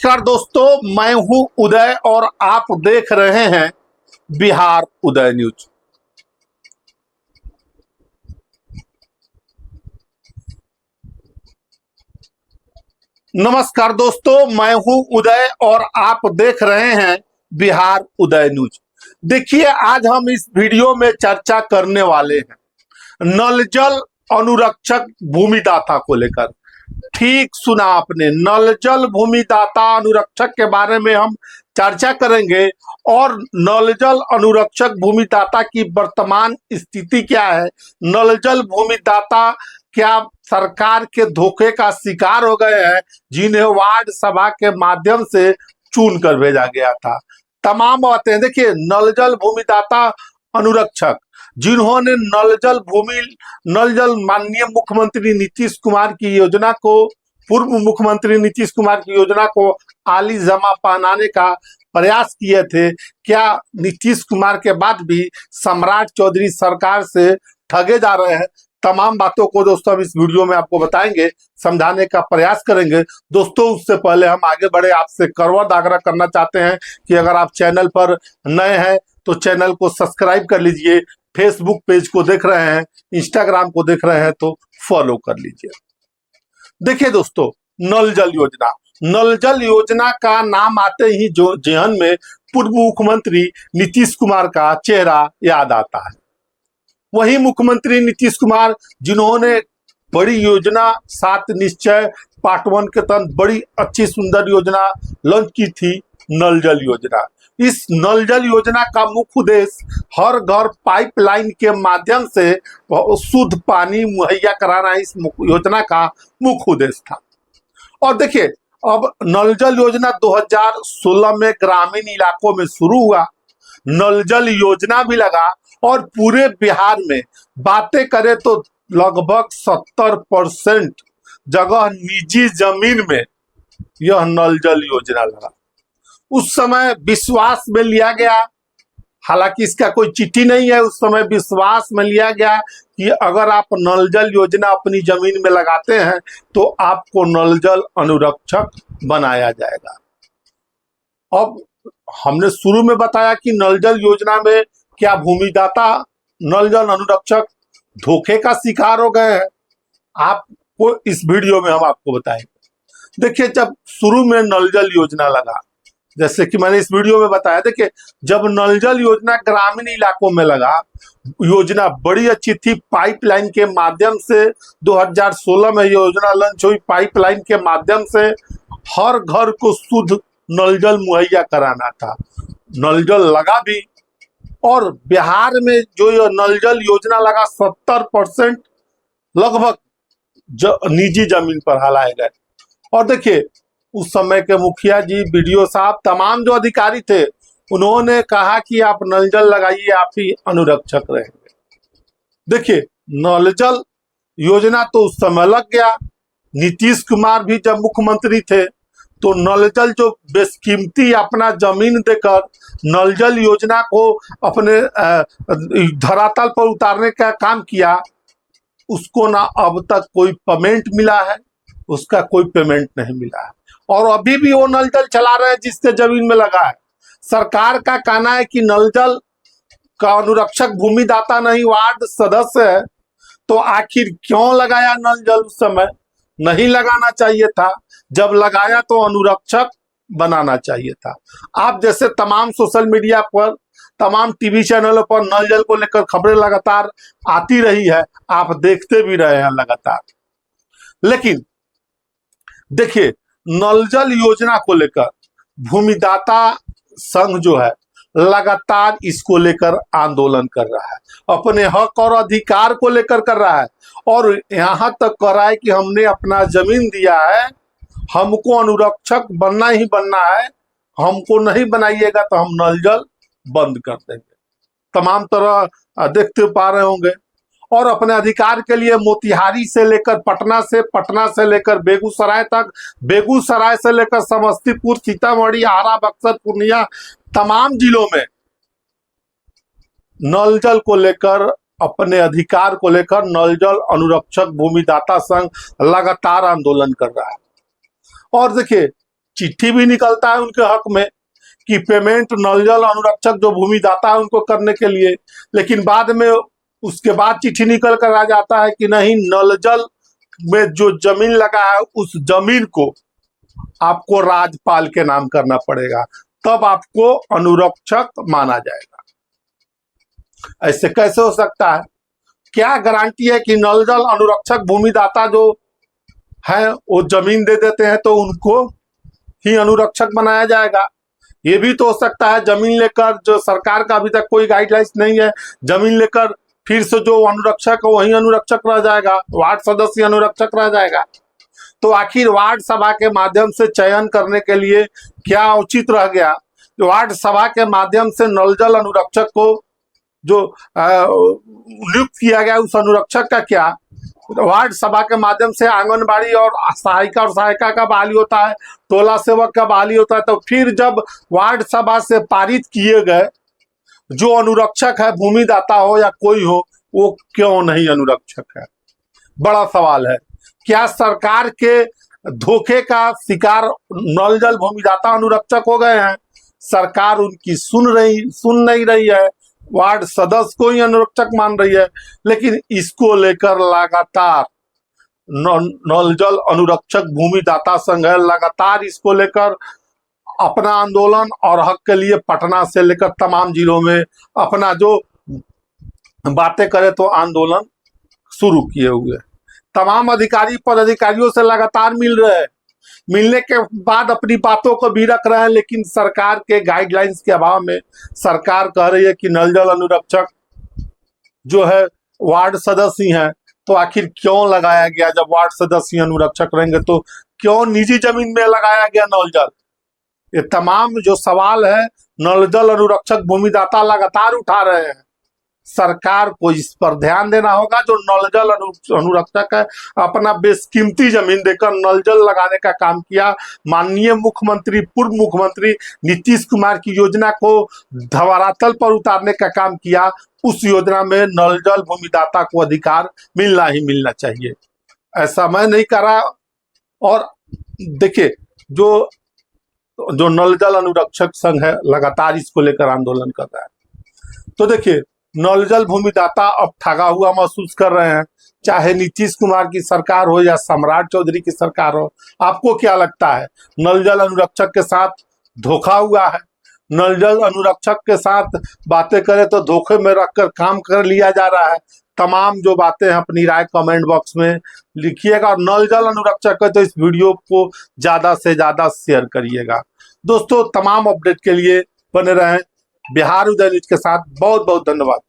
नमस्कार दोस्तों, मैं हूं उदय और आप देख रहे हैं बिहार उदय न्यूज। नमस्कार दोस्तों, मैं हूं उदय और आप देख रहे हैं बिहार उदय न्यूज। देखिए, आज हम इस वीडियो में चर्चा करने वाले हैं नल जल अनुरक्षक भूमिदाता को लेकर। ठीक सुना आपने, नल जल भूमिदाता अनुरक्षक के बारे में हम चर्चा करेंगे और नल जल अनुरक्षक भूमिदाता की वर्तमान स्थिति क्या है। नल जल भूमिदाता क्या सरकार के धोखे का शिकार हो गए हैं, जिन्हें वार्ड सभा के माध्यम से चुन कर भेजा गया था। तमाम बातें देखिए, नल जल भूमिदाता अनुरक्षक जिन्होंने नल जल माननीय मुख्यमंत्री नीतीश कुमार की योजना को, पूर्व मुख्यमंत्री नीतीश कुमार की योजना को आली जमा पहनाने का प्रयास किए थे। क्या नीतीश कुमार के बाद भी सम्राट चौधरी सरकार से ठगे जा रहे हैं? तमाम बातों को दोस्तों हम इस वीडियो में आपको बताएंगे, समझाने का प्रयास करेंगे। दोस्तों, उससे पहले हम आगे बढ़े, आपसे करवट आग्रह करना चाहते हैं कि अगर आप चैनल पर नए हैं तो चैनल को सब्सक्राइब कर लीजिए। फेसबुक पेज को देख रहे हैं, इंस्टाग्राम को देख रहे हैं तो फॉलो कर लीजिए। देखिए दोस्तों, नल जल योजना का नाम आते ही जो जेहन में पूर्व मुख्यमंत्री नीतीश कुमार का चेहरा याद आता है। वही मुख्यमंत्री नीतीश कुमार जिन्होंने बड़ी योजना 7 निश्चय पार्ट 1 के तहत बड़ी अच्छी सुंदर योजना लॉन्च की थी, नल जल योजना। इस नल जल योजना का मुख्य उद्देश्य हर घर पाइपलाइन के माध्यम से शुद्ध पानी मुहैया कराना इस योजना का मुख्य उद्देश्य था। और देखिए, अब नल जल योजना 2016 में ग्रामीण इलाकों में शुरू हुआ, नल जल योजना भी लगा और पूरे बिहार में बातें करें तो लगभग 70% जगह निजी जमीन में यह नल जल योजना लगा। उस समय विश्वास में लिया गया, हालांकि इसका कोई चिट्ठी नहीं है, उस समय विश्वास में लिया गया कि अगर आप नल जल योजना अपनी जमीन में लगाते हैं तो आपको नल जल अनुरक्षक बनाया जाएगा। अब हमने शुरू में बताया कि नल जल योजना में क्या भूमिदाता नल जल अनुरक्षक धोखे का शिकार हो गए हैं, आपको इस वीडियो में हम आपको बताएंगे। देखिए, जब शुरू में नल जल योजना लगा, जैसे कि मैंने इस वीडियो में बताया, देखिए जब नल जल योजना ग्रामीण इलाकों में लगा, योजना बड़ी अच्छी थी। पाइपलाइन के माध्यम से 2016 में योजना लॉन्च हुई। पाइपलाइन के माध्यम से हर घर को शुद्ध नल जल मुहैया कराना था। नल जल लगा भी, और बिहार में जो ये नल जल योजना लगा 70% लगभग निजी जमीन पर हलाए गए। और देखिए, उस समय के मुखिया जी, बीडीओ साहब, तमाम जो अधिकारी थे, उन्होंने कहा कि आप नल जल लगाइए, आप ही अनुरक्षक रहेंगे। देखिए, नल जल योजना तो उस समय लग गया। नीतीश कुमार भी जब मुख्यमंत्री थे तो नल जल जो बेशकीमती अपना जमीन देकर नल जल योजना को अपने धरातल पर उतारने का काम किया, उसको ना अब तक कोई पेमेंट मिला है, उसका कोई पेमेंट नहीं मिला है। और अभी भी वो नल जल चला रहे हैं जिसके जमीन में लगा है। सरकार का कहना है कि नल जल का अनुरक्षक भूमिदाता नहीं, वार्ड सदस्य है। तो आखिर क्यों लगाया नल जल? उस समय नहीं लगाना चाहिए था। जब लगाया तो अनुरक्षक बनाना चाहिए था। आप जैसे तमाम सोशल मीडिया पर, तमाम टीवी चैनलों पर नल जल को लेकर खबरें लगातार आती रही है, आप देखते भी रहे हैं लगातार। लेकिन देखिए, नल जल योजना को लेकर भूमिदाता संघ जो है लगातार इसको लेकर आंदोलन कर रहा है, अपने हक और अधिकार को लेकर कर रहा है। और यहाँ तक कर रहा है कि हमने अपना जमीन दिया है, हमको अनुरक्षक बनना ही बनना है, हमको नहीं बनाइएगा तो हम नल जल बंद कर देंगे। तमाम तरह देखते पा रहे होंगे। और अपने अधिकार के लिए मोतिहारी से लेकर पटना से लेकर बेगूसराय तक, बेगूसराय से लेकर समस्तीपुर, सीतामढ़ी, आरा, बक्सर, पूर्णिया, तमाम जिलों में नल जल को लेकर, अपने अधिकार को लेकर नल जल अनुरक्षक भूमिदाता संघ लगातार आंदोलन कर रहा है। और देखिए, चिट्ठी भी निकलता है उनके हक में कि पेमेंट नल जल अनुरक्षक जो भूमिदाता है उनको करने के लिए, लेकिन बाद में उसके बाद चिट्ठी निकल कर आ जाता है कि नहीं, नल जल में जो जमीन लगा है उस जमीन को आपको राजपाल के नाम करना पड़ेगा, तब आपको अनुरक्षक माना जाएगा। ऐसे कैसे हो सकता है? क्या गारंटी है कि नल जल अनुरक्षक भूमिदाता जो है वो जमीन दे देते हैं तो उनको ही अनुरक्षक बनाया जाएगा? ये भी तो हो सकता है जमीन लेकर, जो सरकार का अभी तक कोई गाइडलाइंस नहीं है, जमीन लेकर फिर से जो अनुरक्षक है वही अनुरक्षक रह जाएगा, वार्ड सदस्य अनुरक्षक रह जाएगा। तो आखिर वार्ड सभा के माध्यम से चयन करने के लिए क्या उचित रह गया? वार्ड सभा के माध्यम से नल जल अनुरक्षक को जो नियुक्त किया गया उस अनुरक्षक का क्या? वार्ड सभा के माध्यम से आंगनबाड़ी और सहायिका का बहाली होता है, टोला सेवक का बहाली होता है, तो फिर जब वार्ड सभा से पारित किए गए जो अनुरक्षक है, भूमिदाता हो या कोई हो, वो क्यों नहीं अनुरक्षक है? बड़ा सवाल है। क्या सरकार के धोखे का शिकार नल जल भूमिदाता अनुरक्षक हो गए हैं? सरकार उनकी सुन नहीं रही है, वार्ड सदस्य को ही अनुरक्षक मान रही है। लेकिन इसको लेकर लगातार नल जल अनुरक्षक भूमिदाता संघ है, लगातार इसको लेकर अपना आंदोलन और हक के लिए पटना से लेकर तमाम जिलों में अपना जो बातें करे तो आंदोलन शुरू किए हुए। तमाम अधिकारी पदाधिकारियों से लगातार मिल रहे हैं, मिलने के बाद अपनी बातों को भी रख रहे हैं, लेकिन सरकार के गाइडलाइंस के अभाव में सरकार कह रही है कि नल जल अनुरक्षक जो है वार्ड सदस्य ही हैं। तो आखिर क्यों लगाया गया? जब वार्ड सदस्य अनुरक्षक रहेंगे तो क्यों निजी जमीन में लगाया गया नल जल? ये तमाम जो सवाल है नल जल अनुरक्षक भूमिदाता लगातार उठा रहे हैं। सरकार को इस पर ध्यान देना होगा। जो नल जल अनुरक्षक है, अपना बेशकीमती जमीन देकर नल जल लगाने का काम किया। माननीय मुख्यमंत्री, पूर्व मुख्यमंत्री नीतीश कुमार की योजना को धरातल पर उतारने का काम किया। उस योजना में नल जल भूमिदाता को अधिकार मिलना ही मिलना चाहिए। ऐसा मैं नहीं कर रहा। और देखिए, जो नल जल अनुरक्षक संघ है लगातार इसको लेकर आंदोलन कर रहा है। तो देखिए, नल जल भूमिदाता अब ठगा हुआ महसूस कर रहे हैं, चाहे नीतीश कुमार की सरकार हो या सम्राट चौधरी की सरकार हो। आपको क्या लगता है, नल जल अनुरक्षक के साथ धोखा हुआ है? नल जल अनुरक्षक के साथ बातें करें तो धोखे में रखकर काम कर लिया जा रहा है? तमाम जो बातें हैं अपनी राय कमेंट बॉक्स में लिखिएगा, और नल जल अनुरक्षक है तो इस वीडियो को ज्यादा से ज्यादा शेयर करिएगा। दोस्तों, तमाम अपडेट के लिए बने रहें बिहार उदय न्यूज के साथ। बहुत बहुत धन्यवाद।